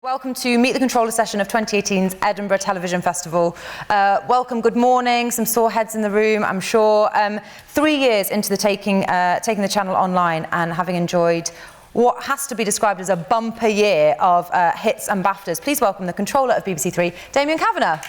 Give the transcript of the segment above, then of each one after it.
Welcome to Meet the Controller session of 2018's Edinburgh Television Festival. Welcome, good morning, some sore heads in the room, I'm sure. 3 years into taking the channel online and having enjoyed what has to be described as a bumper year of hits and BAFTAs. Please welcome the controller of BBC Three, Damian Kavanagh.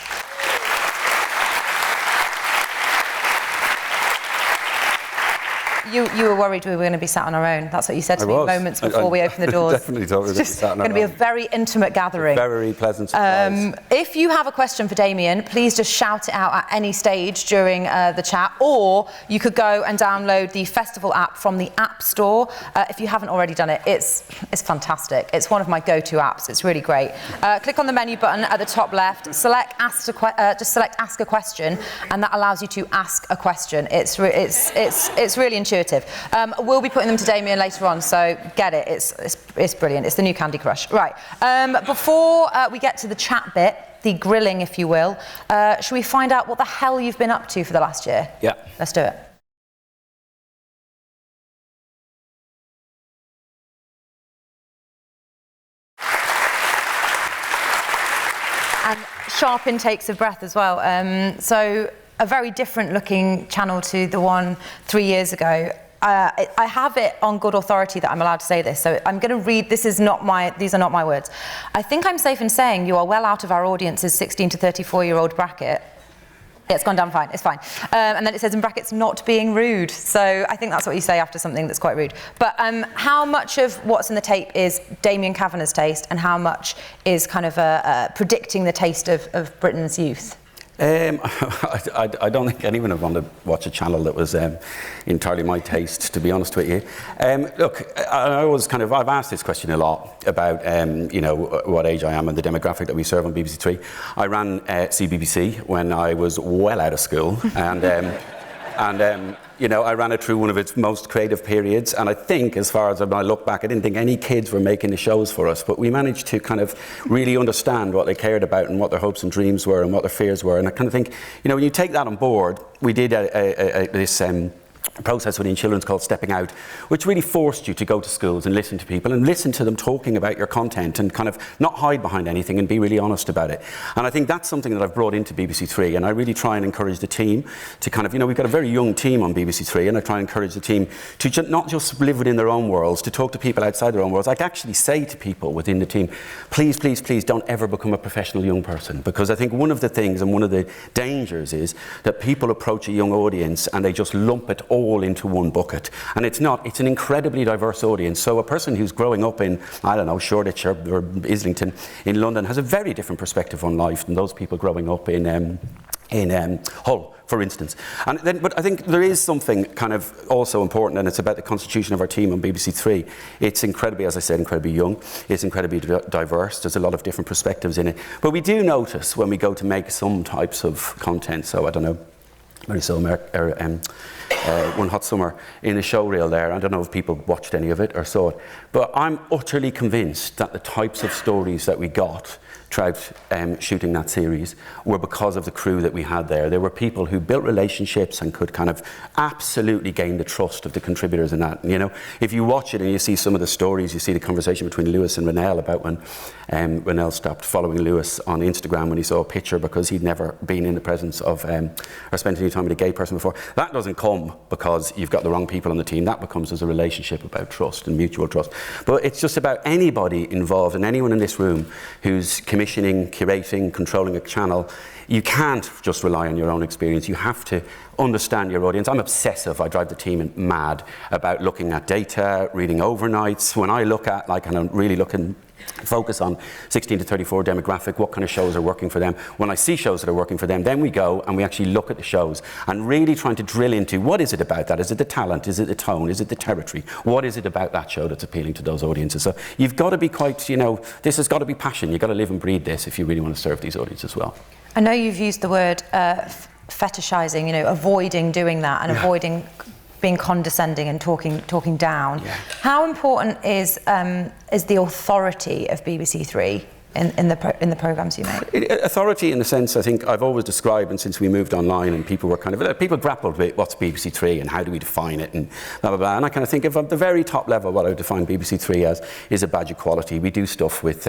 You were worried we were going to be sat on our own. That's what you said to me moments before we opened the doors. Definitely thought we were going to be sat on our own. It's going to be a very intimate gathering. Very pleasant surprise. If you have a question for Damian, please just shout it out at any stage during the chat, or you could go and download the festival app from the App Store. If you haven't already done it, it's fantastic. It's one of my go-to apps. It's really great. Click on the menu button at the top left. Just select Ask a Question, and that allows you to ask a question. It's really intuitive. We'll be putting them to Damian later on, so get it. It's brilliant. It's the new Candy Crush. Right. Before we get to the chat bit, the grilling, if you will, should we find out what the hell you've been up to for the last year? Yeah. Let's do it. And sharp intakes of breath as well. So a very different looking channel to the one 3 years ago. I have it on good authority that I'm allowed to say this, so I'm going to read. These are not my words. I think I'm safe in saying you are well out of our audience's 16 to 34-year-old bracket. It's gone down fine, it's fine. And then it says in brackets, not being rude. So I think that's what you say after something that's quite rude. But how much of what's in the tape is Damian Kavanagh's taste, and how much is kind of predicting the taste of Britain's youth? I don't think anyone would want to watch a channel that was entirely my taste, to be honest with you. Look, I've asked this question a lot about, what age I am and the demographic that we serve on BBC Three. I ran CBBC when I was well out of school, and I ran it through one of its most creative periods, and I think, as far as when I look back, I didn't think any kids were making the shows for us, but we managed to kind of really understand what they cared about and what their hopes and dreams were and what their fears were. And I kind of think, when you take that on board, we did this process within children's called Stepping Out, which really forced you to go to schools and listen to people and listen to them talking about your content and kind of not hide behind anything and be really honest about it. And I think that's something that I've brought into BBC Three, and I really try and encourage the team to kind of, we've got a very young team on BBC Three, and I try and encourage the team to not just live within their own worlds, to talk to people outside their own worlds. I actually say to people within the team, please, please, please don't ever become a professional young person, because I think one of the things and one of the dangers is that people approach a young audience and they just lump it all into one bucket, and it's an incredibly diverse audience. So a person who's growing up in, I don't know, Shoreditch or Islington in London has a very different perspective on life than those people growing up in Hull, for instance. But I think there is something kind of also important, and it's about the constitution of our team on BBC Three. It's incredibly, as I said, incredibly young. It's incredibly diverse. There's a lot of different perspectives in it. But we do notice when we go to make some types of content, so I don't know, One Hot Summer in the show reel there. I don't know if people watched any of it or saw it, but I'm utterly convinced that the types of stories that we got throughout shooting that series were because of the crew that we had there. There were people who built relationships and could kind of absolutely gain the trust of the contributors in that. And, if you watch it and you see some of the stories, you see the conversation between Lewis and Ronelle about when Ronelle stopped following Lewis on Instagram when he saw a picture because he'd never been in the presence of or spent any time with a gay person before. That doesn't come because you've got the wrong people on the team. That becomes as a relationship about trust and mutual trust. But it's just about anybody involved, and anyone in this room who's commissioning, curating, controlling a channel. You can't just rely on your own experience. You have to understand your audience. I'm obsessive. I drive the team mad about looking at data, reading overnights. When I look at, and I'm really looking, focus on 16 to 34 demographic, what kind of shows are working for them. When I see shows that are working for them, then we go and we actually look at the shows and really trying to drill into what is it about that? Is it the talent? Is it the tone? Is it the territory? What is it about that show that's appealing to those audiences? So you've got to be quite, this has got to be passion. You've got to live and breathe this if you really want to serve these audiences well. I know you've used the word fetishizing, avoiding doing that and avoiding being condescending and talking down. Yeah. How important is the authority of BBC Three in the programmes you make? Authority, in the sense, I think I've always described, and since we moved online and people grappled with what's BBC Three and how do we define it and blah blah blah, and I kind of think of at the very top level what I would define BBC Three as is a badge of quality. We do stuff with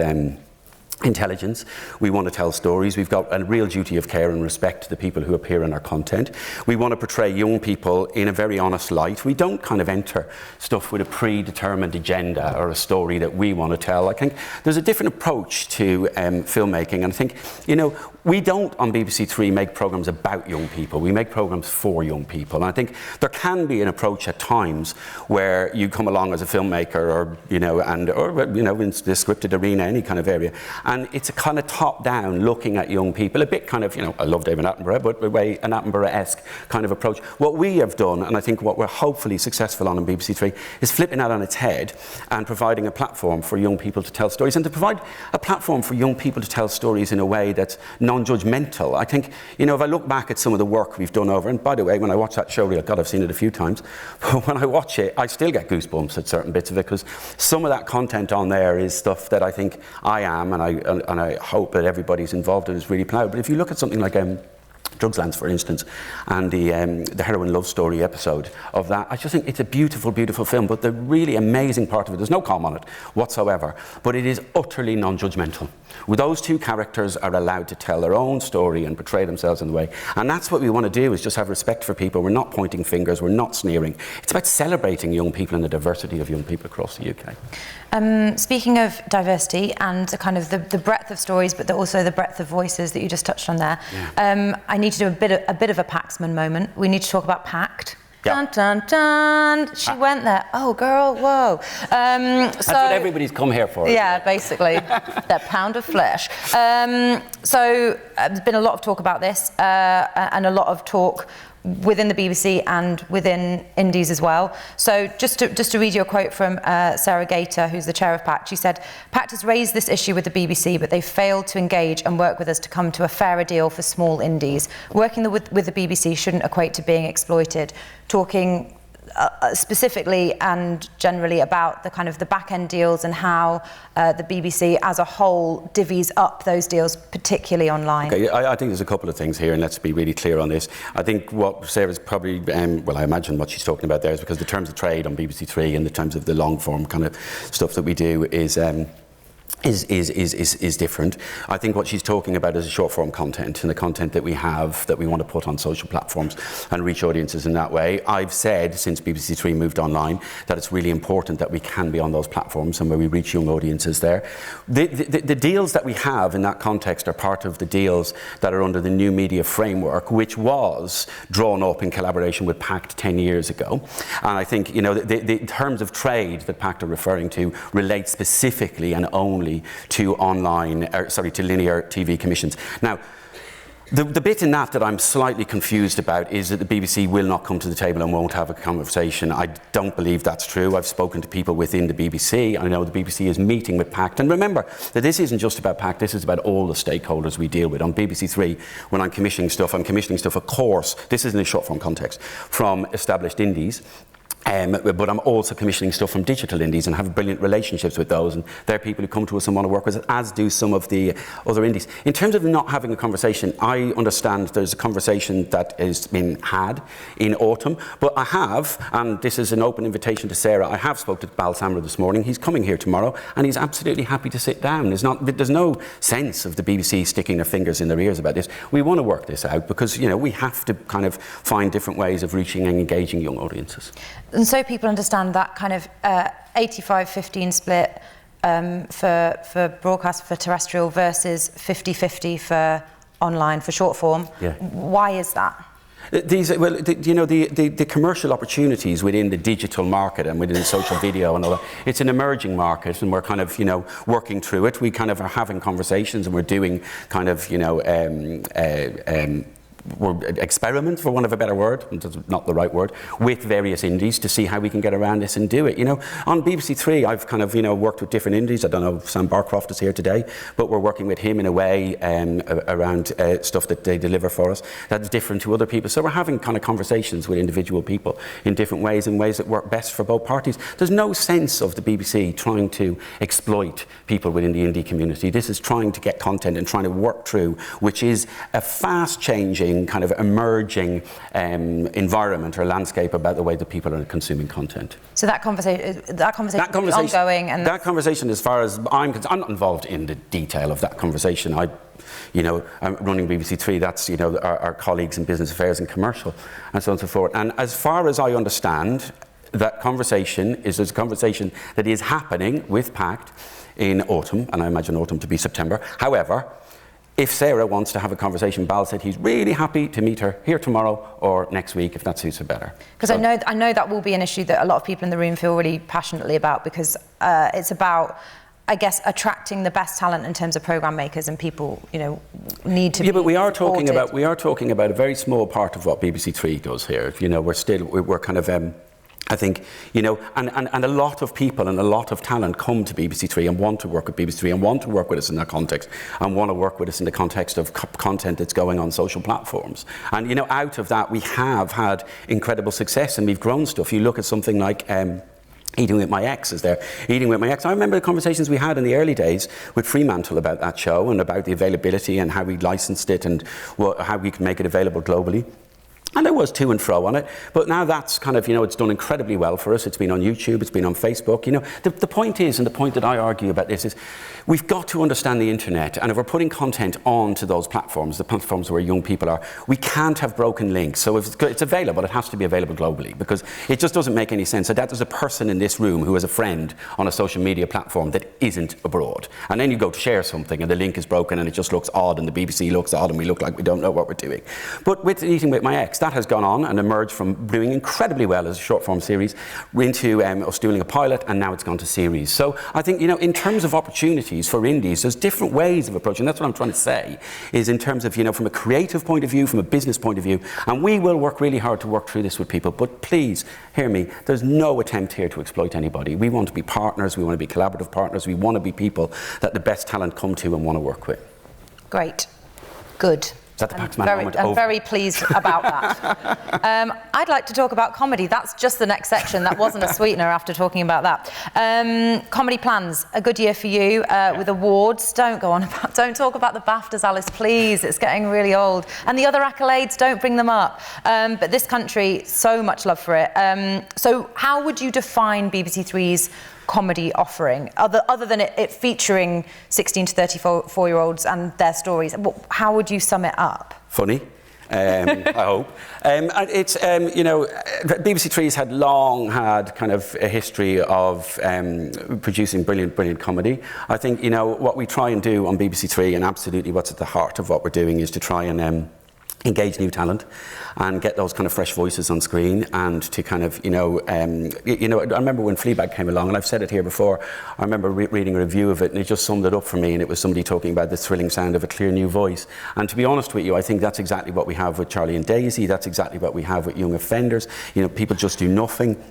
intelligence. We want to tell stories. We've got a real duty of care and respect to the people who appear in our content. We want to portray young people in a very honest light. We don't kind of enter stuff with a predetermined agenda or a story that we want to tell. I think there's a different approach to filmmaking, and I think, you know, we don't on BBC Three make programmes about young people. We make programmes for young people. And I think there can be an approach at times where you come along as a filmmaker, or in the scripted arena, any kind of area, and it's a kind of top-down looking at young people, a bit kind of, I love David Attenborough, but a way an Attenborough-esque kind of approach. What we have done, and I think what we're hopefully successful on BBC Three, is flipping that on its head and providing a platform for young people to tell stories, and to provide a platform for young people to tell stories in a way that's non-judgmental. I think, if I look back at some of the work we've done over, and by the way, when I watch that show, God, I've seen it a few times, but when I watch it, I still get goosebumps at certain bits of it, because some of that content on there is stuff that I think I am, and I hope that everybody's involved in is really proud. But if you look at something like Drugslands, for instance, and the heroin love story episode of that, I just think it's a beautiful, beautiful film. But the really amazing part of it, there's no calm on it whatsoever, but it is utterly non-judgmental. Those two characters are allowed to tell their own story and portray themselves in the way. And that's what we want to do, is just have respect for people. We're not pointing fingers, we're not sneering. It's about celebrating young people and the diversity of young people across the UK. Speaking of diversity and kind of the breadth of stories, but also the breadth of voices that you just touched on there, I need to do a bit of a Paxman moment. We need to talk about Pact. Dun, dun, dun. She went there. Oh, girl, whoa. That's what everybody's come here for. Yeah, basically. Their pound of flesh. So there's been a lot of talk about this, and a lot of talk within the BBC and within Indies as well. So just to read you a quote from Sarah Gator, who's the chair of Pact. She said, "Pact has raised this issue with the BBC, but they've failed to engage and work with us to come to a fairer deal for small indies. Working with the BBC shouldn't equate to being exploited." Talking specifically and generally about the kind of the back-end deals and how the BBC as a whole divvies up those deals, particularly online. Okay, I think there's a couple of things here, and let's be really clear on this. I think what Sarah's probably, I imagine what she's talking about there is because the terms of trade on BBC Three and the terms of the long-form kind of stuff that we do is different. I think what she's talking about is short form content, and the content that we have that we want to put on social platforms and reach audiences in that way. I've said since BBC Three moved online that it's really important that we can be on those platforms and where we reach young audiences there. The deals that we have in that context are part of the deals that are under the new media framework, which was drawn up in collaboration with Pact 10 years ago. And I think, the terms of trade that Pact are referring to relate specifically and only to linear TV commissions. Now, the bit in that I'm slightly confused about is that the BBC will not come to the table and won't have a conversation. I don't believe that's true. I've spoken to people within the BBC. I know the BBC is meeting with Pact. And remember that this isn't just about Pact, this is about all the stakeholders we deal with. On BBC Three, when I'm commissioning stuff, of course, this is in a short form context, from established indies. But I'm also commissioning stuff from digital indies and have brilliant relationships with those, and they're people who come to us and want to work with us, as do some of the other indies. In terms of not having a conversation, I understand there's a conversation that has been had in autumn, but I have, and this is an open invitation to Sarah, I have spoken to Bal Samra this morning. He's coming here tomorrow and he's absolutely happy to sit down. There's no sense of the BBC sticking their fingers in their ears about this. We want to work this out because we have to kind of find different ways of reaching and engaging young audiences. And so people understand that kind of 85-15 split for broadcast, for terrestrial, versus 50-50 for online, for short form. Yeah. Why is that? The commercial opportunities within the digital market and within social video and all that, it's an emerging market, and we're kind of, working through it. We kind of are having conversations, and we're doing kind of, experiment, for want of a better word, that's not the right word, with various indies to see how we can get around this and do it. On BBC Three, I've kind of, worked with different indies. I don't know if Sam Barcroft is here today, but we're working with him in a way around stuff that they deliver for us that's different to other people. So we're having kind of conversations with individual people in different ways, in ways that work best for both parties. There's no sense of the BBC trying to exploit people within the indie community. This is trying to get content and trying to work through, which is a fast changing interesting kind of emerging environment or landscape about the way that people are consuming content. So that conversation is ongoing, and that conversation, as far as I'm concerned, I'm not involved in the detail of that conversation. I'm running BBC Three. That's our colleagues in business affairs and commercial, and so on and so forth. And as far as I understand, that conversation is a conversation that is happening with Pact in autumn, and I imagine autumn to be September. However, if Sarah wants to have a conversation, Bal said he's really happy to meet her here tomorrow or next week if that suits her better. Because I know that will be an issue that a lot of people in the room feel really passionately about, because it's about, I guess, attracting the best talent in terms of programme makers, and people, need to be but we are supported. talking about a very small part of what BBC Three does here. We're kind of I think, and a lot of people and a lot of talent come to BBC Three and want to work with BBC Three and want to work with us in that context, and want to work with us in the context of content that's going on social platforms. And, out of that, we have had incredible success, and we've grown stuff. You look at something like Eating with My Ex is there. Eating with My Ex. I remember the conversations we had in the early days with Fremantle about that show and about the availability and how we licensed it and how we could make it available globally. And there was to and fro on it, but now that's kind of, it's done incredibly well for us. It's been on YouTube, it's been on Facebook. The point is, and the point that I argue about this is, we've got to understand the internet, and if we're putting content onto those platforms, the platforms where young people are, we can't have broken links. So if it's available, it has to be available globally, because it just doesn't make any sense that there's a person in this room who has a friend on a social media platform that isn't abroad. And then you go to share something and the link is broken and it just looks odd, and the BBC looks odd and we look like we don't know what we're doing. But with Eating with My Ex, that has gone on and emerged from doing incredibly well as a short form series into us doing a pilot, and now it's gone to series. So I think, in terms of opportunities for indies, there's different ways of approaching. That's what I'm trying to say, is in terms of, from a creative point of view, from a business point of view, and we will work really hard to work through this with people, but please hear me, there's no attempt here to exploit anybody. We want to be partners, we want to be collaborative partners, we want to be people that the best talent come to and want to work with. Great. Good. Is that the Pact Man moment? I'm very pleased about that. I'd like to talk about comedy. That's just the next section. That wasn't a sweetener after talking about that. Comedy plans. A good year for you with awards. Don't talk about the BAFTAs, Alice, please. It's getting really old. And the other accolades, don't bring them up. But this country, so much love for it. So how would you define BBC Three's comedy offering, other than it featuring 16 to 34-year-olds and their stories? How would you sum it up? Funny. I hope. It's, BBC Three's long had kind of a history of producing brilliant comedy. I think, what we try and do on BBC Three, and absolutely what's at the heart of what we're doing, is to try and engage new talent and get those kind of fresh voices on screen, and to kind of, I remember when Fleabag came along, and I've said it here before, I remember reading a review of it, and it just summed it up for me, and it was somebody talking about the thrilling sound of a clear new voice. And to be honest with you, I think that's exactly what we have with Charlie and Daisy, that's exactly what we have with Young Offenders. People Just Do Nothing.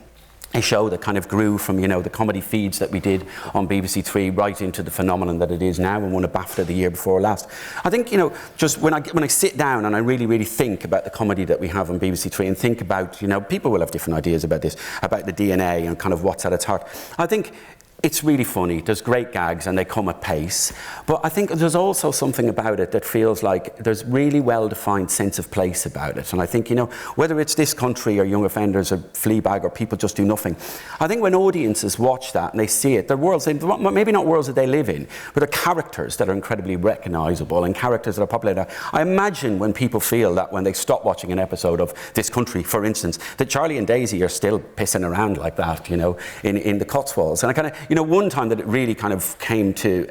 A show that kind of grew from, the comedy feeds that we did on BBC Three right into the phenomenon that it is now, and won a BAFTA the year before last. I think, just when I sit down and I really think about the comedy that we have on BBC Three, and think about, people will have different ideas about this, about the DNA and kind of what's at its heart. I think it's really funny, there's great gags and they come at pace, but I think there's also something about it that feels like there's really well-defined sense of place about it. And I think, whether it's This Country or Young Offenders or Fleabag or People Just Do Nothing, I think when audiences watch that and they see it, they're worlds, maybe not worlds that they live in, but they're characters that are incredibly recognisable and characters that are popular. I imagine when people feel that when they stop watching an episode of This Country, for instance, that Charlie and Daisy are still pissing around like that, in the Cotswolds. And I kind of, one time that it really kind of came to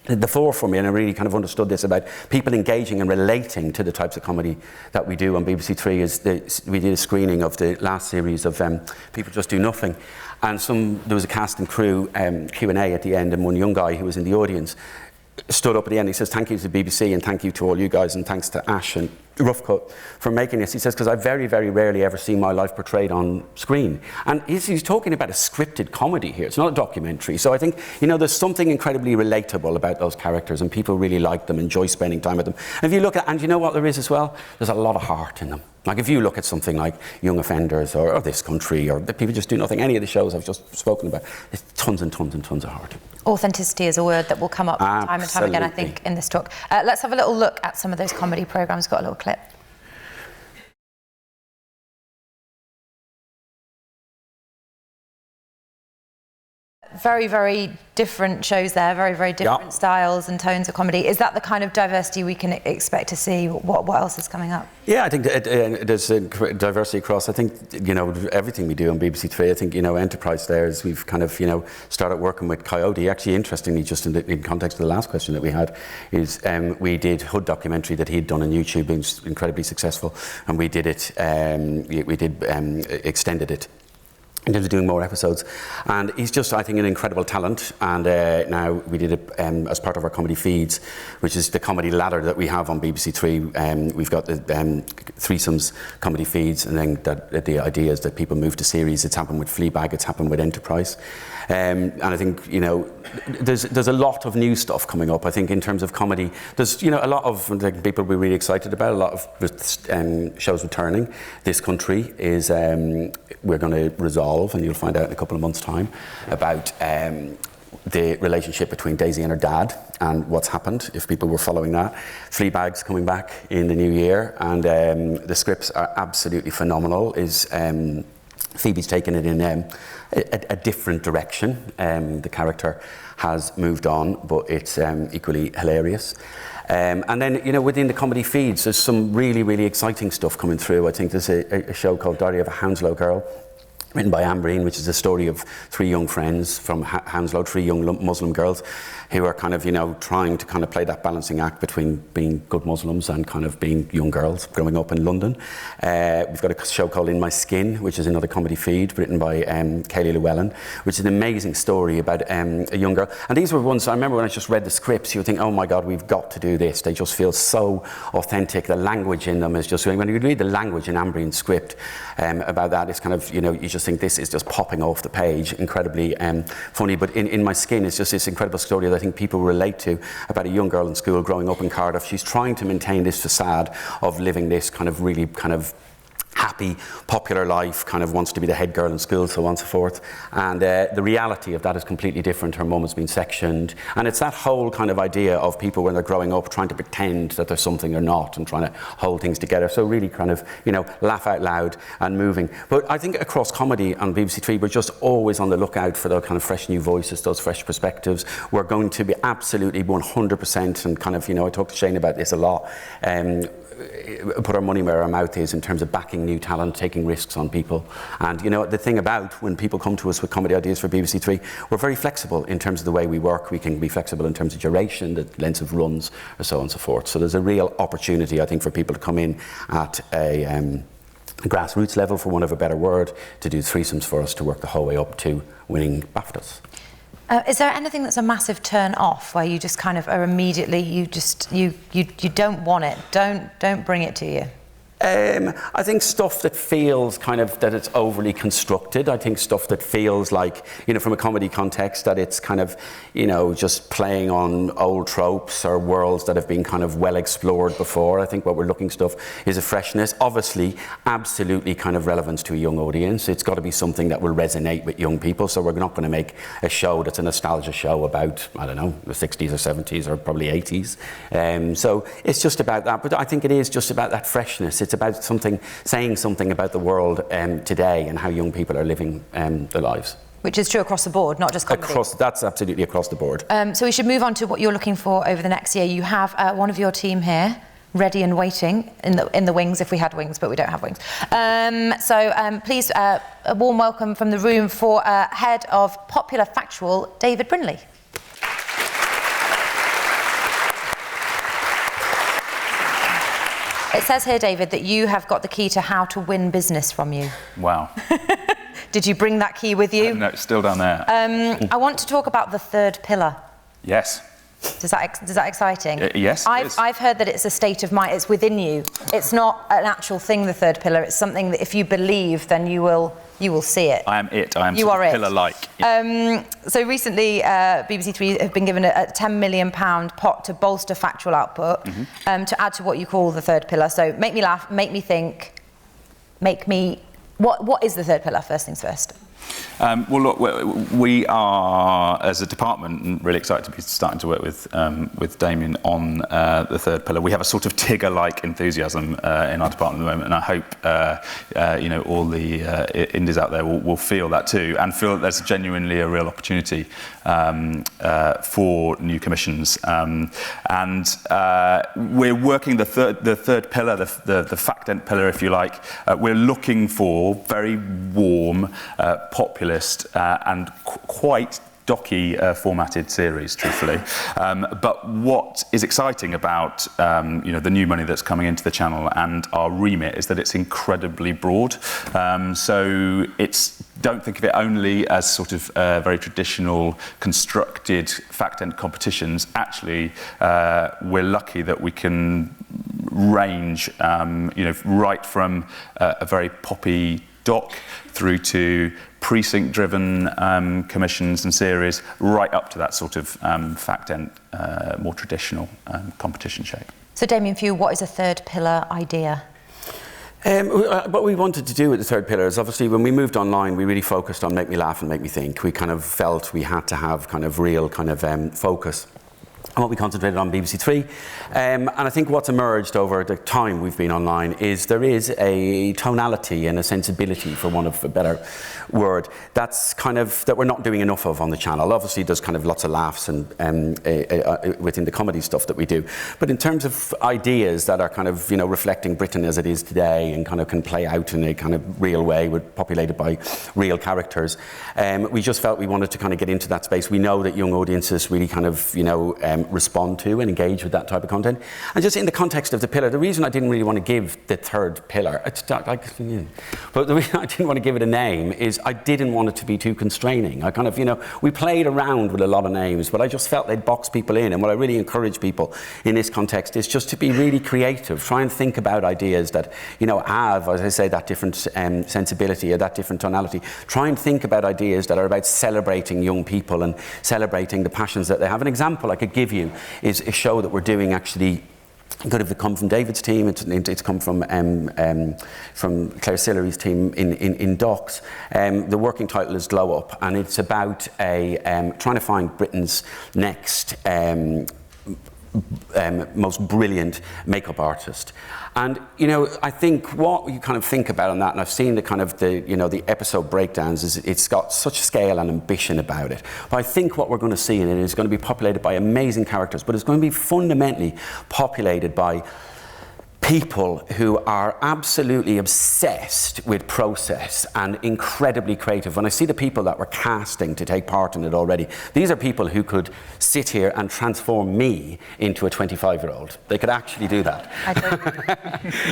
the fore for me, and I really kind of understood this about people engaging and relating to the types of comedy that we do on BBC Three, is we did a screening of the last series of People Just Do Nothing, and there was a cast and crew Q&A at the end, and one young guy who was in the audience stood up at the end. He says, "Thank you to the BBC and thank you to all you guys, and thanks to Ash and Rough Cut for making this." He says, "Because I very, very rarely ever see my life portrayed on screen." And he's talking about a scripted comedy here. It's not a documentary. So I think, there's something incredibly relatable about those characters, and people really like them, enjoy spending time with them. And if you look at, and you know what there is as well? There's a lot of heart in them. Like if you look at something like Young Offenders or This Country or People Just Do Nothing, any of the shows I've just spoken about, there's tons and tons and tons of heart. Authenticity is a word that will come up time and time again, I think, in this talk. Let's have a little look at some of those comedy programmes. Got a little clip. Very, very different shows there, very, very different styles and tones of comedy. Is that the kind of diversity we can expect to see? What else is coming up? Yeah, I think there's diversity across, I think, everything we do on BBC Three. I think, Enterprise there is we've kind of, started working with Coyote. Actually, interestingly, just in context of the last question that we had, is we did Hood documentary that he'd done on YouTube, being incredibly successful, and we did it, extended it in terms of doing more episodes. And he's just, I think, an incredible talent. And now we did it as part of our comedy feeds, which is the comedy ladder that we have on BBC Three. We've got the threesomes comedy feeds, and then the idea is that people move to series. It's happened with Fleabag, it's happened with Enterprise. And I think, there's a lot of new stuff coming up. I think in terms of comedy, there's, a lot of people we're really excited about, a lot of shows returning. This Country is, we're going to resolve, and you'll find out in a couple of months' time, about the relationship between Daisy and her dad and what's happened, if people were following that. Fleabag's coming back in the new year, and the scripts are absolutely phenomenal. Phoebe's taken it in a different direction. The character has moved on, but it's equally hilarious. And then, within the comedy feeds, there's some really, really exciting stuff coming through. I think there's a show called Diary of a Hounslow Girl, written by Ambreen, which is a story of three young friends from Hounslow, three young Muslim girls who are kind of, trying to kind of play that balancing act between being good Muslims and kind of being young girls growing up in London. We've got a show called In My Skin, which is another comedy feed written by Kayleigh Llewellyn, which is an amazing story about a young girl. And these were ones, I remember when I just read the scripts, you would think, oh my God, we've got to do this. They just feel so authentic. The language in them is just, when you read the language in Ambreen's script about that, it's kind of, you just think this is just popping off the page, incredibly funny. But in My Skin, it's just this incredible story that I think people relate to, about a young girl in school growing up in Cardiff. She's trying to maintain this facade of living this kind of really kind of happy, popular life, kind of wants to be the head girl in school, so on and so forth. And the reality of that is completely different. Her mum has been sectioned. And it's that whole kind of idea of people when they're growing up trying to pretend that there's something they're not and trying to hold things together. So really kind of, laugh out loud and moving. But I think across comedy on BBC Three, we're just always on the lookout for those kind of fresh new voices, those fresh perspectives. We're going to be absolutely 100%, and kind of, I talk to Shane about this a lot, put our money where our mouth is in terms of backing new talent, taking risks on people. And the thing about when people come to us with comedy ideas for BBC Three, we're very flexible in terms of the way we work. We can be flexible in terms of duration, the length of runs, or so on and so forth. So there's a real opportunity, I think, for people to come in at a grassroots level, for want of a better word, to do threesomes for us, to work the whole way up to winning BAFTAs. Is there anything that's a massive turn off, where you just kind of are immediately, you don't want it, don't bring it to you? I think stuff that feels kind of that it's overly constructed. I think stuff that feels like, from a comedy context, that it's kind of, just playing on old tropes or worlds that have been kind of well explored before. I think what we're looking stuff is a freshness, obviously, absolutely kind of relevance to a young audience. It's got to be something that will resonate with young people. So we're not going to make a show that's a nostalgia show about, I don't know, the 60s or 70s or probably 80s. So it's just about that. But I think it is just about that freshness. It's about saying something about the world today and how young people are living their lives. Which is true across the board, not just comedy. That's absolutely across the board. So we should move on to what you're looking for over the next year. You have one of your team here, ready and waiting in the wings, if we had wings, but we don't have wings. Please, a warm welcome from the room for Head of Popular Factual, David Brindley. It says here, David, that you have got the key to how to win business from you. Wow. Did you bring that key with you? No, it's still down there. I want to talk about the third pillar. Yes. Is that exciting? Yes. I've heard that it's a state of mind. It's within you. It's not an actual thing. The third pillar. It's something that if you believe, then you will see it. I am it. I am you are pillar-like. Yeah. So recently, BBC Three have been given a £10 million pot to bolster factual output, to add to what you call the third pillar. So make me laugh, make me think, What is the third pillar, first things first? Well, look, we are, as a department, really excited to be starting to work with Damian on the third pillar. We have a sort of Tigger-like enthusiasm in our department at the moment, and I hope all the indies out there will feel that too, and feel that there's genuinely a real opportunity for new commissions. And we're working the third pillar, the fact dent pillar, if you like. We're looking for very warm, populist and quite docky formatted series, truthfully. But what is exciting about the new money that's coming into the channel and our remit is that it's incredibly broad. So don't think of it only as sort of very traditional constructed fact dent competitions. Actually, we're lucky that we can range, right from a very poppy doc through to precinct-driven commissions and series, right up to that sort of fact dent, more traditional competition shape. So, Damian, for you, what is a third pillar idea? What we wanted to do with the third pillar is, obviously, when we moved online, we really focused on make me laugh and make me think. We kind of felt we had to have kind of real kind of focus. And what we concentrated on BBC Three. And I think what's emerged over the time we've been online is there is a tonality and a sensibility, for want of a better word, that's kind of, that we're not doing enough of on the channel. Obviously there's kind of lots of laughs and within the comedy stuff that we do. But in terms of ideas that are kind of, reflecting Britain as it is today and kind of can play out in a kind of real way, populated by real characters, we just felt we wanted to kind of get into that space. We know that young audiences really kind of, respond to and engage with that type of content. And just in the context of the pillar, the reason I didn't really want to give the third pillar, but the reason I didn't want to give it a name is I didn't want it to be too constraining. I kind of, we played around with a lot of names, but I just felt they'd box people in. And what I really encourage people in this context is just to be really creative. Try and think about ideas that, have, as I say, that different sensibility or that different tonality. Try and think about ideas that are about celebrating young people and celebrating the passions that they have. An example I could give you is a show that we're doing actually. Could have come from David's team. It's come from Claire Sillery's team in Docs. The working title is Glow Up, and it's about trying to find Britain's next most brilliant makeup artist. And I think what you kind of think about on that, and I've seen the episode breakdowns, is it's got such scale and ambition about it. But I think what we're going to see in it is going to be populated by amazing characters, but it's going to be fundamentally populated by people who are absolutely obsessed with process and incredibly creative. When I see the people that we're casting to take part in it already, these are people who could sit here and transform me into a 25-year-old. They could actually do that. I don't.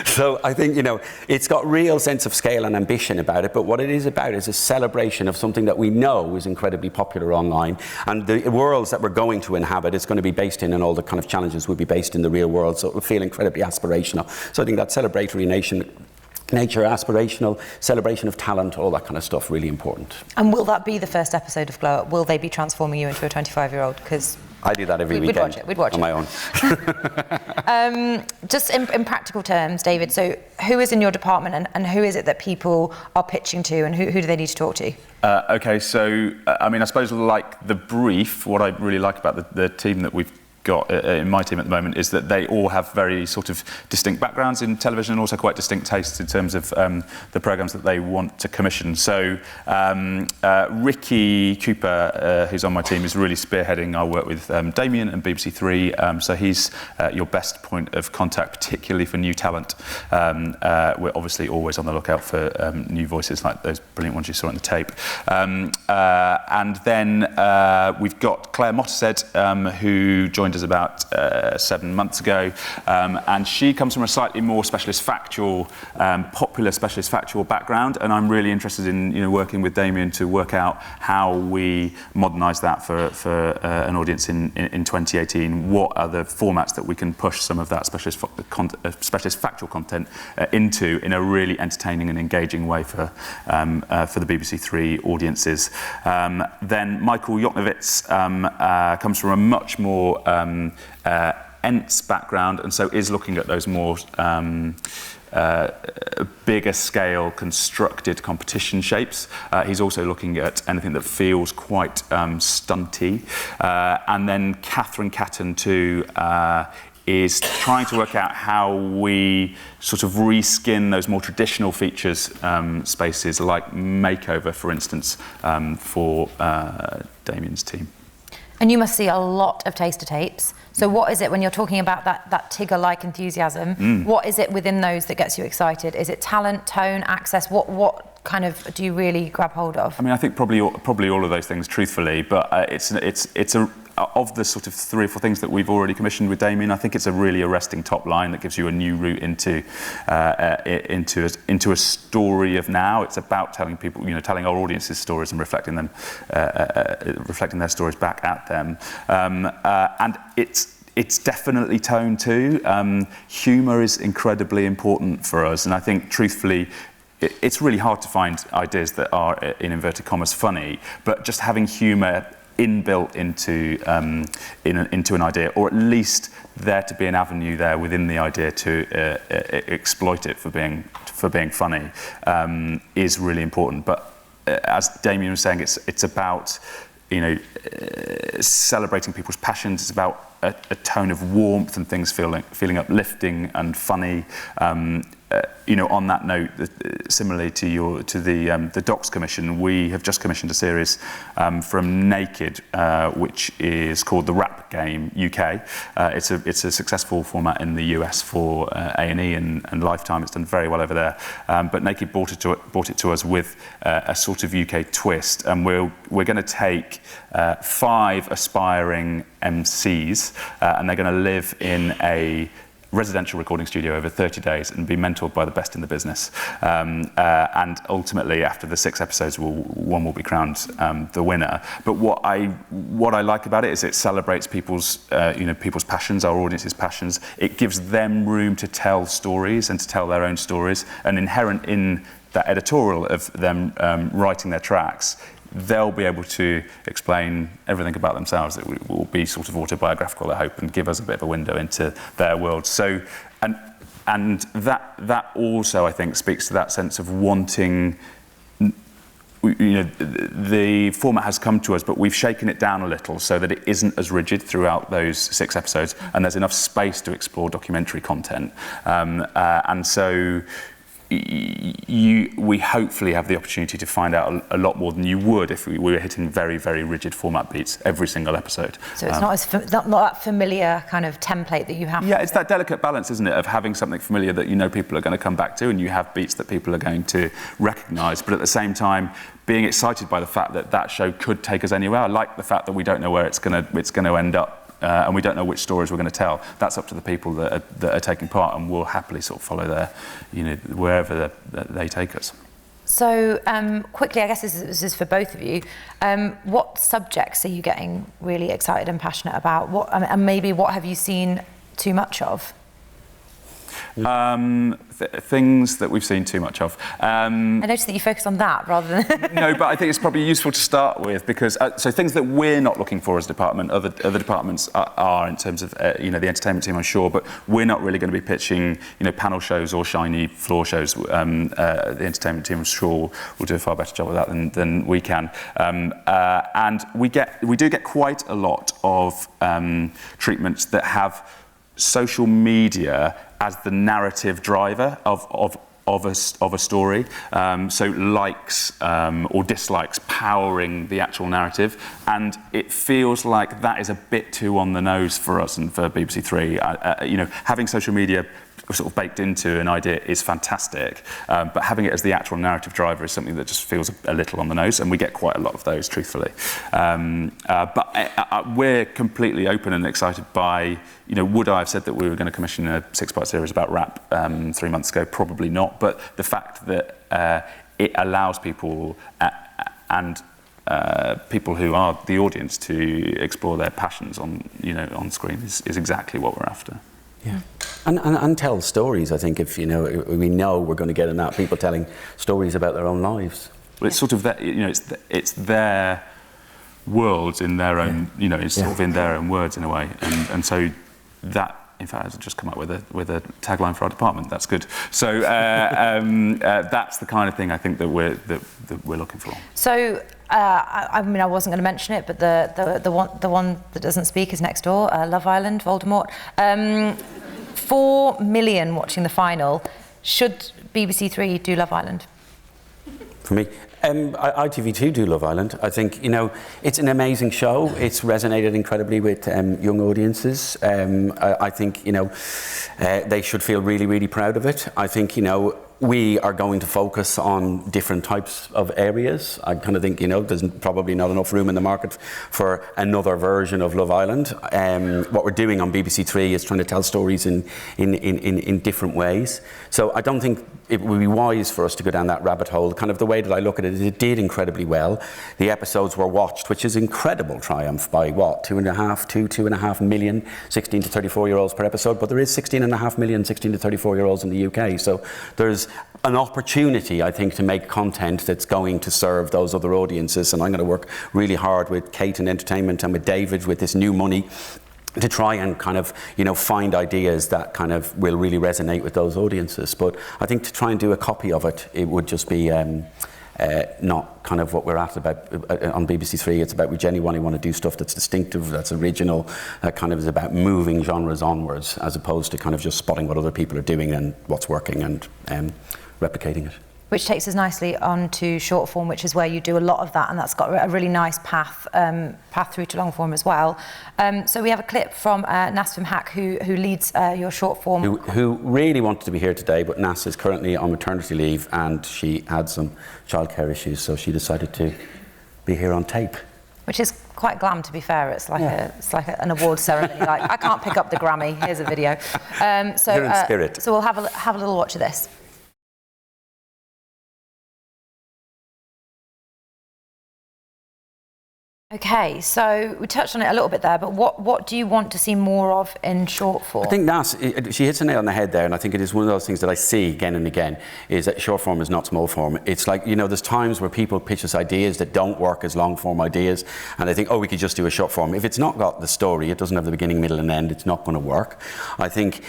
So I think, it's got real sense of scale and ambition about it, but what it is about is a celebration of something that we know is incredibly popular online, and the worlds that we're going to inhabit is going to be based in, and all the kind of challenges will be based in the real world, so it will feel incredibly aspirational. So I think that celebratory nature, aspirational, celebration of talent, all that kind of stuff, really important. And will that be the first episode of Glow Up? Will they be transforming you into a 25-year-old? Because I do that every weekend. We'd watch it on my own. Just in practical terms, David, so who is in your department and who is it that people are pitching to, and who do they need to talk to? Okay, so, I suppose like the brief, what I really like about the team that we've got in my team at the moment is that they all have very sort of distinct backgrounds in television and also quite distinct tastes in terms of the programmes that they want to commission. So Ricky Cooper, who's on my team, is really spearheading our work with Damian and BBC Three. So he's your best point of contact, particularly for new talent. We're obviously always on the lookout for new voices like those brilliant ones you saw on the tape. And then we've got Claire Mottershead, who joined us about 7 months ago, and she comes from a slightly more specialist factual, popular specialist factual background, and I'm really interested in working with Damian to work out how we modernise that for an audience in 2018. What are the formats that we can push some of that specialist factual content into in a really entertaining and engaging way for the BBC Three audiences. Then Michael Joknowitz comes from a much more ENTS background, and so is looking at those more bigger scale constructed competition shapes. He's also looking at anything that feels quite stunty. And then Catherine Catton too is trying to work out how we sort of reskin those more traditional features spaces like makeover, for instance, for Damian's team. And you must see a lot of taster tapes. So what is it when you're talking about that Tigger-like enthusiasm? What is it within those that gets you excited? Is it talent, tone, access? What kind of do you really grab hold of? I mean, I think probably all of those things, truthfully. But it's a of the sort of 3 or 4 things that we've already commissioned with Damian, I think it's a really arresting top line that gives you a new route into a story of now. It's about telling people, telling our audiences stories and reflecting their stories back at them. And it's definitely tone too. Humour is incredibly important for us, and I think, truthfully, it's really hard to find ideas that are, in inverted commas, funny, but just having humour inbuilt into an idea, or at least there to be an avenue there within the idea to exploit it for being funny, is really important. But as Damian was saying, it's about celebrating people's passions. It's about a tone of warmth and things feeling uplifting and funny. On that note, similarly to the Docs Commission, we have just commissioned a series from Naked, which is called The Rap Game UK. It's a successful format in the US for A&E and Lifetime. It's done very well over there. But Naked brought it to us with a sort of UK twist, and we're going to take 5 aspiring MCs, and they're going to live in a residential recording studio over 30 days and be mentored by the best in the business. And ultimately, after the 6 episodes, one will be crowned the winner. But what I like about it is it celebrates people's passions, our audience's passions. It gives them room to tell stories and to tell their own stories. And inherent in that editorial of them writing their tracks, they'll be able to explain everything about themselves. It will be sort of autobiographical, I hope, and give us a bit of a window into their world. So, and that also, I think, speaks to that sense of wanting. The format has come to us, but we've shaken it down a little so that it isn't as rigid throughout those 6 episodes, and there's enough space to explore documentary content. And so we hopefully have the opportunity to find out a lot more than you would if we were hitting very, very rigid format beats every single episode. So it's not that familiar kind of template that you have. Yeah, it's that delicate balance, isn't it, of having something familiar that people are going to come back to, and you have beats that people are going to recognise, but at the same time being excited by the fact that show could take us anywhere. I like the fact that we don't know where it's going to end up. And we don't know which stories we're going to tell. That's up to the people that are taking part, and we'll happily sort of follow their, wherever they take us. So quickly, I guess this is for both of you. What subjects are you getting really excited and passionate about? And maybe what have you seen too much of? Things that we've seen too much of. I noticed that you focus on that rather than... No, but I think it's probably useful to start with, because so things that we're not looking for as a department, other departments are in terms of the entertainment team, I'm sure, but we're not really going to be pitching panel shows or shiny floor shows. The entertainment team, I'm sure, will do a far better job of that than we can. And we do get quite a lot of treatments that have social media as the narrative driver of a story, so likes or dislikes powering the actual narrative, and it feels like that is a bit too on the nose for us and for BBC Three. Having social media sort of baked into an idea is fantastic, but having it as the actual narrative driver is something that just feels a little on the nose, and we get quite a lot of those, truthfully. But we're completely open and excited by, would I have said that we were going to commission a 6-part series about rap 3 months ago? Probably not, but the fact that it allows people and people who are the audience to explore their passions on screen is exactly what we're after. Yeah, and tell stories. I think if we know we're going to get enough people telling stories about their own lives. Well, it's sort of that, it's their worlds in their own, it's sort of in their own words in a way, and so that in fact, I've just come up with a tagline for our department. That's good. So that's the kind of thing I think that we're looking for. So I mean, I wasn't going to mention it, but the one that doesn't speak is next door. Love Island, Voldemort. 4 million watching the final. Should BBC Three do Love Island? For me, ITV2 do Love Island. I think, it's an amazing show. It's resonated incredibly with young audiences. I think, they should feel really, really proud of it. I think, we are going to focus on different types of areas. I kind of think, there's probably not enough room in the market for another version of Love Island. What we're doing on BBC Three is trying to tell stories in different ways. So I don't think it would be wise for us to go down that rabbit hole. Kind of the way that I look at it is it did incredibly well. The episodes were watched, which is incredible triumph by what, 2.5 million 16 to 34-year-olds per episode, but there is 16.5 million 16 to 34-year-olds in the UK. So there's an opportunity, I think, to make content that's going to serve those other audiences. And I'm going to work really hard with Kate and Entertainment and with David with this new money to try and kind of, find ideas that kind of will really resonate with those audiences. But I think to try and do a copy of it, it would just be not kind of what we're at about on BBC Three. It's about we genuinely want to do stuff that's distinctive, that's original, that kind of is about moving genres onwards, as opposed to kind of just spotting what other people are doing and what's working and replicating it. Which takes us nicely on to Shortform, which is where you do a lot of that, and that's got a really nice path through to long form as well. So we have a clip from Nas from Hack, who leads your Shortform. Who really wanted to be here today, but Nas is currently on maternity leave and she had some childcare issues, so she decided to be here on tape. Which is quite glam, to be fair. It's like an award ceremony. Like, I can't pick up the Grammy. Here's a video. You're in spirit. So we'll have a little watch of this. Okay, so we touched on it a little bit there, but what do you want to see more of in short form? I think Nas, she hits a nail on the head there, and I think it is one of those things that I see again and again, is that short form is not small form. It's like, there's times where people pitch us ideas that don't work as long form ideas, and they think, we could just do a short form. If it's not got the story, it doesn't have the beginning, middle and end, it's not going to work. I think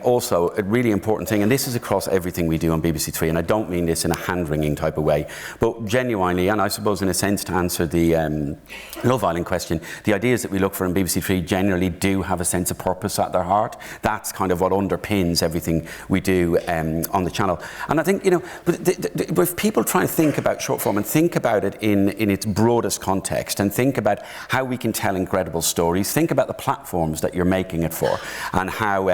also a really important thing, and this is across everything we do on BBC Three, and I don't mean this in a hand-wringing type of way, but genuinely, and I suppose in a sense to answer the Love Island question, the ideas that we look for in BBC Three generally do have a sense of purpose at their heart. That's kind of what underpins everything we do on the channel. And I think, but if people try and think about short form and think about it in its broadest context and think about how we can tell incredible stories, think about the platforms that you're making it for and how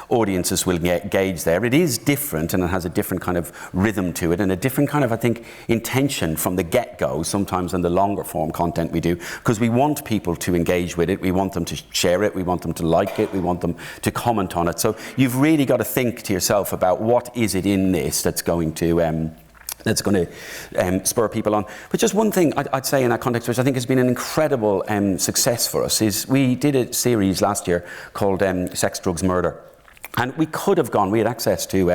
audiences will gauge there. It is different and it has a different kind of rhythm to it and a different kind of, I think, intention from the get-go sometimes in the longer form content we do, because we want people to engage with it, we want them to share it, we want them to like it, we want them to comment on it. So you've really got to think to yourself about what is it in this that's going to spur people on. But just one thing I'd say in that context, which I think has been an incredible success for us, is we did a series last year called Sex, Drugs, Murder. And we could have gone, we had access to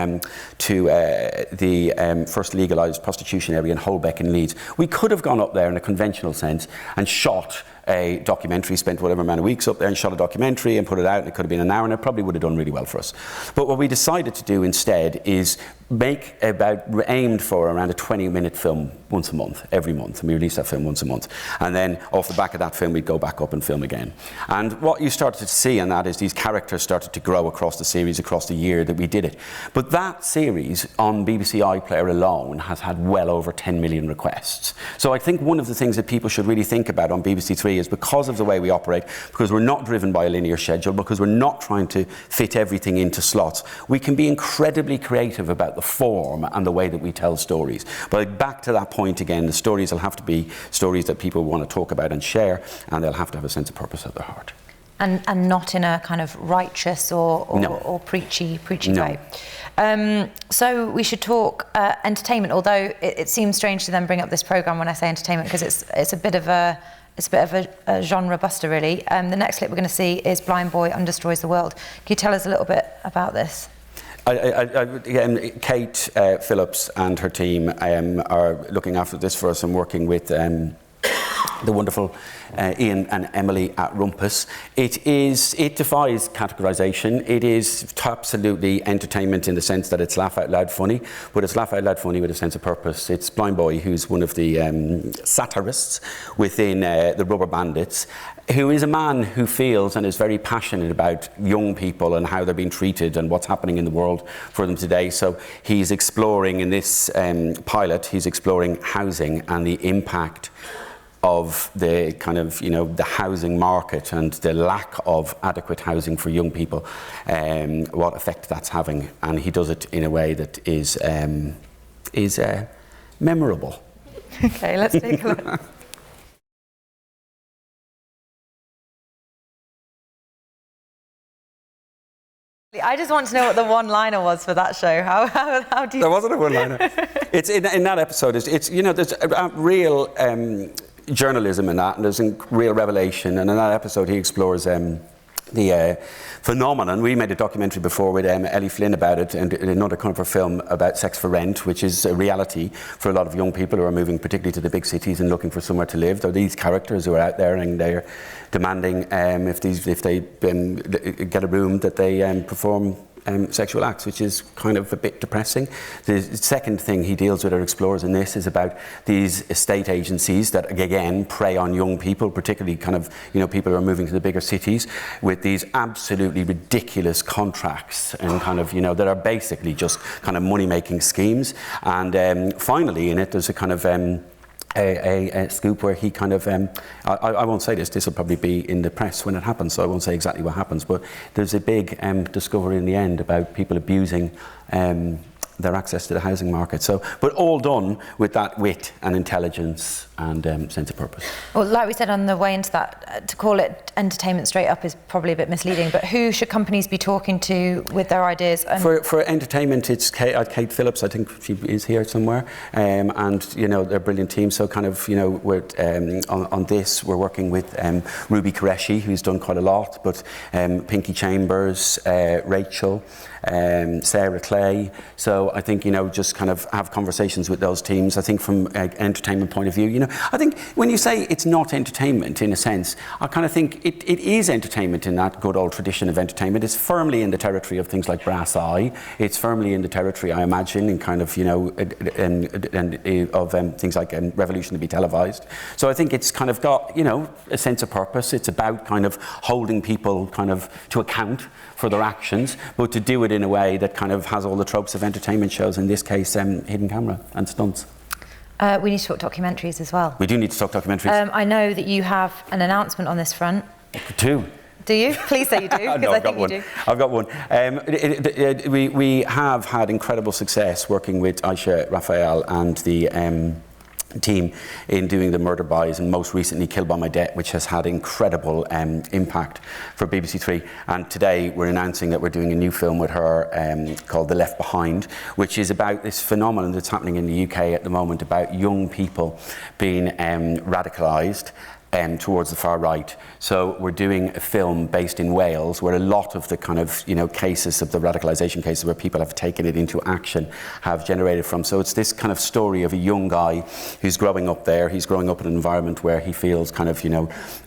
the first legalised prostitution area in Holbeck in Leeds. We could have gone up there in a conventional sense and shot a documentary, spent whatever amount of weeks up there and shot a documentary and put it out, and it could have been an hour and it probably would have done really well for us. But what we decided to do instead is aimed for around a 20-minute film once a month, every month, and we release that film once a month. And then off the back of that film, we'd go back up and film again. And what you started to see in that is these characters started to grow across the series, across the year that we did it. But that series on BBC iPlayer alone has had well over 10 million requests. So I think one of the things that people should really think about on BBC Three is, because of the way we operate, because we're not driven by a linear schedule, because we're not trying to fit everything into slots, we can be incredibly creative about the form and the way that we tell stories. But back to that point again, the stories will have to be stories that people want to talk about and share, and they'll have to have a sense of purpose at their heart. And not in a kind of righteous or preachy way. So we should talk entertainment, although it seems strange to then bring up this programme when I say entertainment, because it's a bit of a genre buster, really. The next clip we're going to see is Blind Boy Undestroys the World. Can you tell us a little bit about this? Kate Phillips and her team are looking after this for us and working with the wonderful Ian and Emily at Rumpus. It defies categorization. It is absolutely entertainment in the sense that it's laugh out loud funny, but it's laugh out loud funny with a sense of purpose. It's Blind Boy, who's one of the satirists within the Rubber Bandits, who is a man who feels and is very passionate about young people and how they're being treated and what's happening in the world for them today. So he's exploring in this pilot, he's exploring housing and the impact of the kind of, the housing market and the lack of adequate housing for young people, what effect that's having. And he does it in a way that is memorable. Okay, let's take a look. I just want to know what the one-liner was for that show. How do you... There wasn't a one-liner. It's in that episode. It's there's a real journalism in that, and there's a real revelation. And in that episode, he explores the phenomenon. We made a documentary before with Ellie Flynn about it, and another kind of a film about sex for rent, which is a reality for a lot of young people who are moving particularly to the big cities and looking for somewhere to live. There are these characters who are out there and they're demanding if they get a room that they perform sexual acts, which is kind of a bit depressing. The second thing he deals with or explores in this is about these estate agencies that again prey on young people, particularly kind of people who are moving to the bigger cities, with these absolutely ridiculous contracts and kind of that are basically just kind of money-making schemes. And finally in it there's a kind of a scoop where he kind of, I won't say this will probably be in the press when it happens, so I won't say exactly what happens, but there's a big discovery in the end about people abusing their access to the housing market. So, but all done with that wit and intelligence and sense of purpose. Well, like we said on the way into that, to call it entertainment straight up is probably a bit misleading, but who should companies be talking to with their ideas? For entertainment, it's Kate Phillips, I think she is here somewhere, and they're a brilliant team. So kind of, we're, on this, we're working with Ruby Qureshi, who's done quite a lot, but Pinky Chambers, Rachel, Sarah Clay. So I think, just kind of have conversations with those teams. I think from an entertainment point of view, I think when you say it's not entertainment in a sense, I kind of think it is entertainment in that good old tradition of entertainment. It's firmly in the territory of things like Brass Eye. It's firmly in the territory, I imagine, in kind of, of things like Revolution to be televised. So I think it's kind of got, a sense of purpose. It's about kind of holding people kind of to account for their actions, but to do it in a way that kind of has all the tropes of entertainment shows, in this case, hidden camera and stunts. We need to talk documentaries as well. We do need to talk documentaries. I know that you have an announcement on this front. Two. Do you? Please say you do, because no, I think you do. I've got one. We have had incredible success working with Aisha Raphael and the team in doing the murder buys, and most recently Killed by My Debt, which has had incredible impact for BBC Three. And today we're announcing that we're doing a new film with her called The Left Behind, which is about this phenomenon that's happening in the UK at the moment about young people being radicalised towards the far right. So we're doing a film based in Wales where a lot of the kind of, cases of the radicalisation cases where people have taken it into action have generated from. So it's this kind of story of a young guy who's growing up there. He's growing up in an environment where he feels kind of,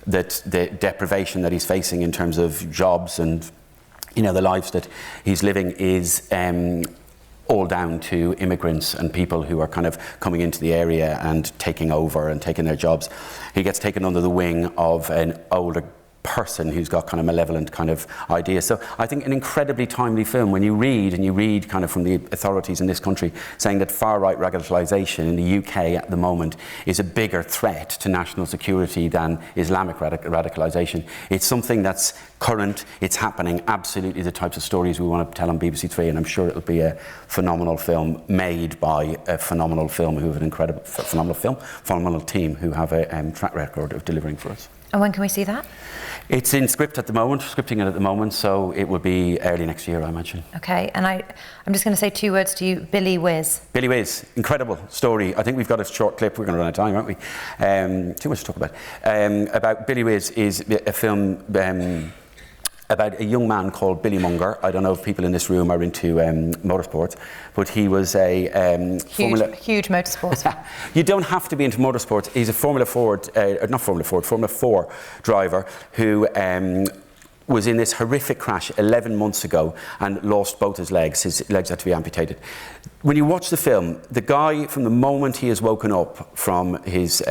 that the deprivation that he's facing in terms of jobs and, the lives that he's living is all down to immigrants and people who are kind of coming into the area and taking over and taking their jobs. He gets taken under the wing of an older person who's got kind of malevolent kind of ideas. So I think an incredibly timely film when you read kind of from the authorities in this country saying that far-right radicalisation in the UK at the moment is a bigger threat to national security than Islamic radicalisation. It's something that's current, it's happening, absolutely the types of stories we want to tell on BBC Three, and I'm sure it'll be a phenomenal film made by a phenomenal film who have an incredible, phenomenal team who have a track record of delivering for us. And when can we see that? It's in scripting it at the moment, so it will be early next year, I imagine. Okay, and I'm just going to say two words to you, Billy Whizz. Billy Whizz, incredible story. I think we've got a short clip, we're going to run out of time, aren't we? Too much to talk about. Billy Whizz is a film about a young man called Billy Munger. I don't know if people in this room are into motorsports, but he was a huge motorsports fan. You don't have to be into motorsports. He's a Formula 4 driver who was in this horrific crash 11 months ago and lost both his legs. His legs had to be amputated. When you watch the film, the guy, from the moment he has woken up from his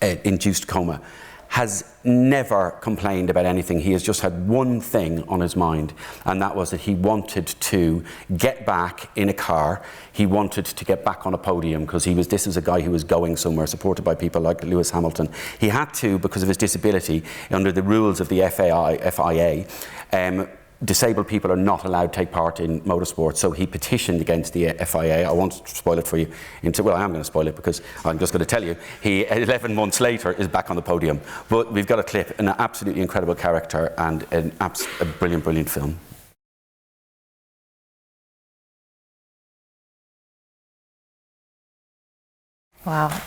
induced coma, has never complained about anything. He has just had one thing on his mind, and that was that he wanted to get back in a car. He wanted to get back on a podium, because this was a guy who was going somewhere, supported by people like Lewis Hamilton. He had to, because of his disability, under the rules of the FIA, disabled people are not allowed to take part in motorsport, so he petitioned against the FIA. I won't spoil it for you. Well, I am going to spoil it, because I'm just going to tell you. He, 11 months later, is back on the podium. But we've got a clip, an absolutely incredible character, and a brilliant, brilliant film. Wow.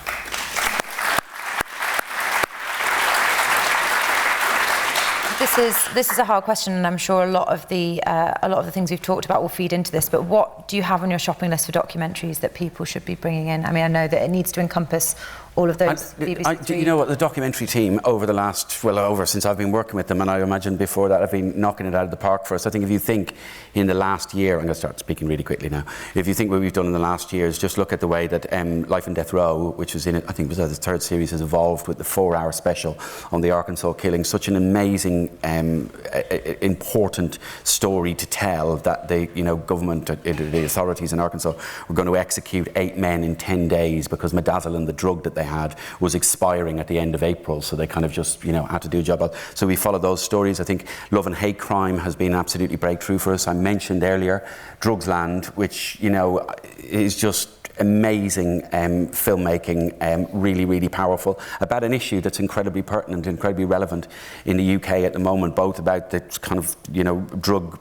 This is a hard question, and I'm sure a lot of the things we've talked about will feed into this. But what do you have on your shopping list for documentaries that people should be bringing in? I mean, I know that it needs to encompass all of those. Do you know what, the documentary team over the last, since I've been working with them, and I imagine before that I've been knocking it out of the park for us. I think if you think in the last year, I'm going to start speaking really quickly now. If you think what we've done in the last year is just look at the way that Life and Death Row, which was in it, I think it was the third series, has evolved with the 4-hour special on the Arkansas killing. Such an amazing, important story to tell, that the government, the authorities in Arkansas were going to execute 8 men in 10 days because midazolam, the drug that they had, was expiring at the end of April, so they kind of just had to do a job. So we followed those stories. I think love and hate crime has been absolutely breakthrough for us. I mentioned earlier Drugsland, which is just amazing filmmaking, really, really powerful, about an issue that's incredibly pertinent, incredibly relevant in the UK at the moment, both about the kind of drug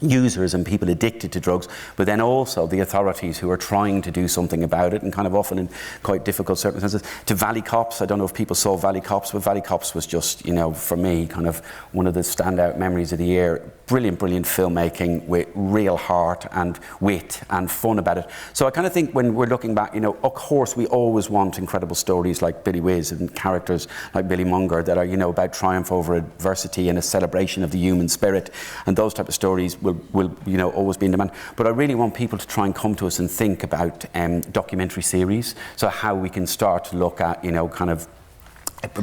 users and people addicted to drugs, but then also the authorities who are trying to do something about it, and kind of often in quite difficult circumstances. To Valley Cops, I don't know if people saw Valley Cops, but Valley Cops was just, for me, kind of one of the standout memories of the year. Brilliant, brilliant filmmaking with real heart and wit and fun about it. So I kind of think when we're looking back, of course we always want incredible stories like Billy Whizz and characters like Billy Munger that are, about triumph over adversity and a celebration of the human spirit, and those type of stories will always be in demand. But I really want people to try and come to us and think about documentary series, so how we can start to look at, kind of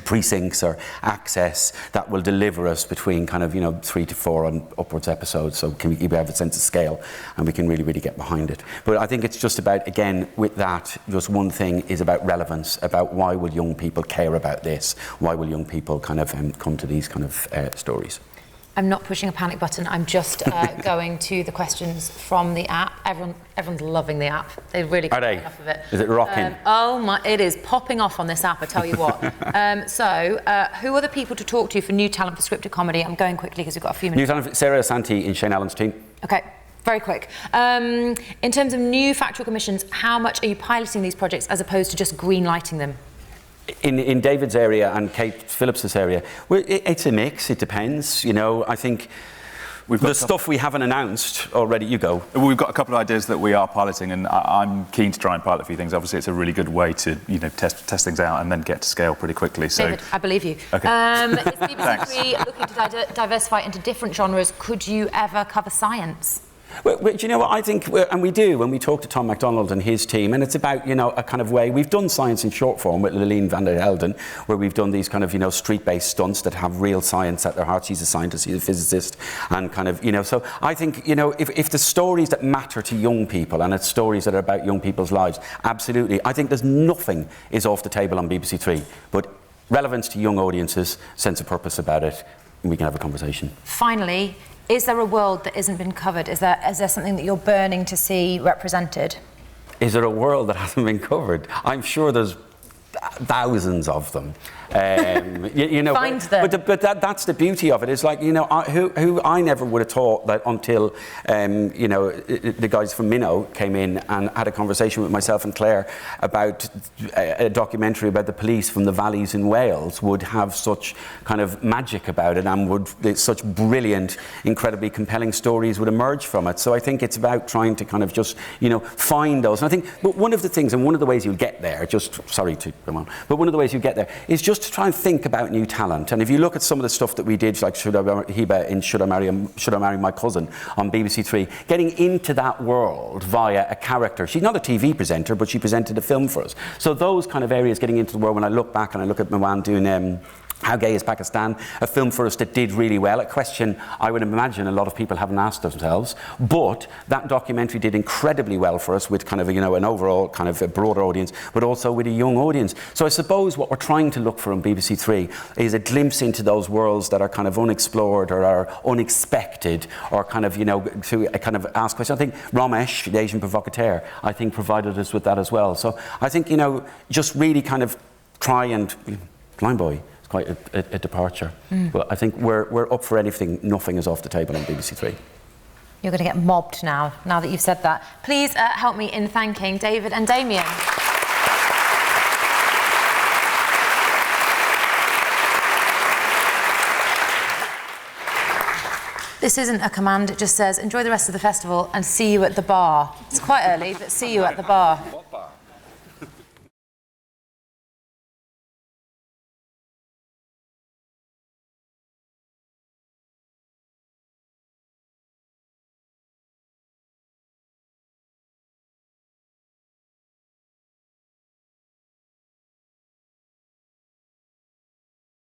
precincts or access that will deliver us between kind of 3 to 4 and upwards episodes, so can we have a sense of scale and we can really, really get behind it. But I think it's just about, again, with that, just one thing is about relevance, about why will young people care about this, why will young people kind of come to these kind of stories. I'm not pushing a panic button. I'm just going to the questions from the app. Everyone's loving the app. They really can't get enough of it. Is it rocking? Oh my! It is popping off on this app. I tell you what. Who are the people to talk to for new talent for scripted comedy? I'm going quickly because we've got a few minutes. New talent, Sarah Santi in Shane Allen's team. Okay. Very quick. In terms of new factual commissions, how much are you piloting these projects as opposed to just green lighting them? In David's area and Kate Phillips's area, it's a mix. It depends. I think we've got the stuff we haven't announced already. You go. We've got a couple of ideas that we are piloting, and I'm keen to try and pilot a few things. Obviously, it's a really good way to test things out and then get to scale pretty quickly. So, David, I believe you. Okay. Is BBC Three looking to diversify into different genres? Could you ever cover science? Well, do you know what I think, and we do when we talk to Tom MacDonald and his team, and it's about a kind of way we've done science in short form with Lillian van der Helden, where we've done these kind of street-based stunts that have real science at their heart. She's a scientist, he's a physicist, and kind of so I think if the stories that matter to young people and it's stories that are about young people's lives, absolutely, I think there's nothing is off the table on BBC Three, but relevance to young audiences, sense of purpose about it, and we can have a conversation. Finally, is there a world that isn't been covered? Is there something that you're burning to see represented? Is there a world that hasn't been covered? I'm sure there's thousands of them. you know, Find them. But that's the beauty of it. It's like, you know, who I never would have thought that until, you know, the guys from Meenagh came in and had a conversation with myself and Claire about a documentary about the police from the valleys in Wales would have such kind of magic about it, and would such brilliant, incredibly compelling stories would emerge from it. So I think it's about trying to kind of just, you know, find those. And I think, but one of the things, and one of the ways you'll get there, just, sorry to come on, but one of the ways you get there is just to try and think about new talent. And if you look at some of the stuff that we did, like Should I Marry My Cousin on BBC Three, getting into that world via a character. She's not a TV presenter, but she presented a film for us. So those kind of areas, getting into the world, when I look back and I look at Meenagh doing How Gay is Pakistan, a film for us that did really well, a question I would imagine a lot of people haven't asked themselves, but that documentary did incredibly well for us with kind of, you know, an overall kind of a broader audience, but also with a young audience. So I suppose what we're trying to look for on BBC Three is a glimpse into those worlds that are kind of unexplored or are unexpected, or kind of, you know, to kind of ask questions. I think Ramesh, the Asian provocateur, I think provided us with that as well. So I think, you know, just really kind of try and, Blind Boy, quite a departure. But I think we're up for anything. Nothing is off the table on BBC Three. You're going to get mobbed now that you've said that. Please help me in thanking David and Damian. This isn't a command, it just says, enjoy the rest of the festival and see you at the bar. It's quite early, but see you at the bar.